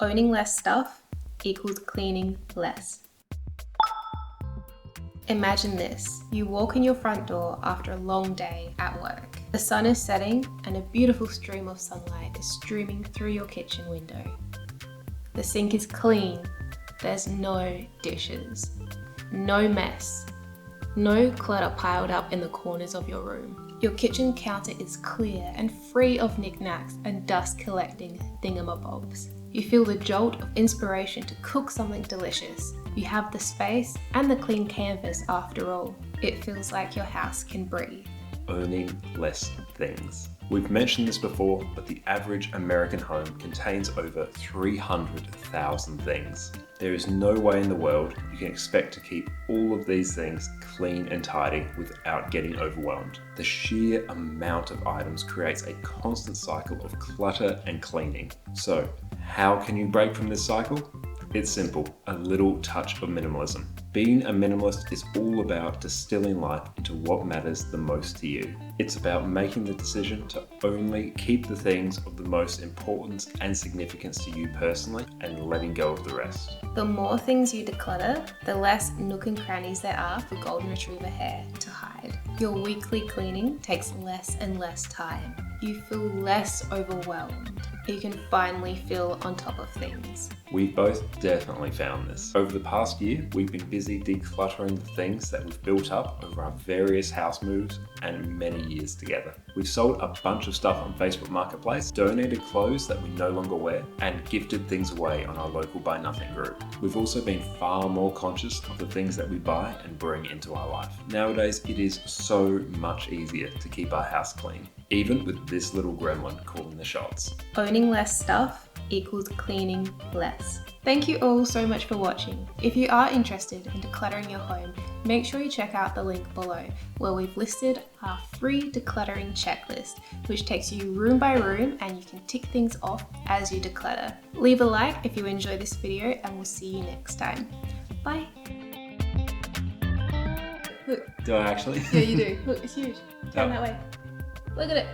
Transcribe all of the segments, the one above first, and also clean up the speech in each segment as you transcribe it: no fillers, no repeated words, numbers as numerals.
Owning less stuff equals cleaning less. Imagine this. You walk in your front door after a long day at work. The sun is setting and a beautiful stream of sunlight is streaming through your kitchen window. The sink is clean. There's no dishes, no mess, no clutter piled up in the corners of your room. Your kitchen counter is clear and free of knickknacks and dust collecting thingamabobs. You feel the jolt of inspiration to cook something delicious. You have the space and the clean canvas after all. It feels like your house can breathe. Owning less things. We've mentioned this before, but the average American home contains over 300,000 things. There is no way in the world you can expect to keep all of these things clean and tidy without getting overwhelmed. The sheer amount of items creates a constant cycle of clutter and cleaning. So, how can you break from this cycle? It's simple, a little touch of minimalism. Being a minimalist is all about distilling life into what matters the most to you. It's about making the decision to only keep the things of the most importance and significance to you personally and letting go of the rest. The more things you declutter, the less nook and crannies there are for golden retriever hair to hide. Your weekly cleaning takes less and less time. You feel less overwhelmed. You can finally feel on top of things. We've both definitely found this. Over the past year, we've been busy decluttering the things that we've built up over our various house moves and many years together. We've sold a bunch of stuff on Facebook Marketplace, donated clothes that we no longer wear, and gifted things away on our local Buy Nothing group. We've also been far more conscious of the things that we buy and bring into our life. Nowadays, it is so much easier to keep our house clean, even with this little gremlin calling the shots. Owning less stuff equals cleaning less. Thank you all so much for watching. If you are interested in decluttering your home, make sure you check out the link below where we've listed our free decluttering checklist, which takes you room by room and you can tick things off as you declutter. Leave a like if you enjoy this video and we'll see you next time. Bye. Look. Do I actually? Yeah, you do. Look, it's huge. Turn that way. Look at it.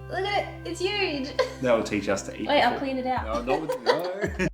Look at it. It's huge. That will teach us to eat. Wait, I'll clean it out. No, not with, no.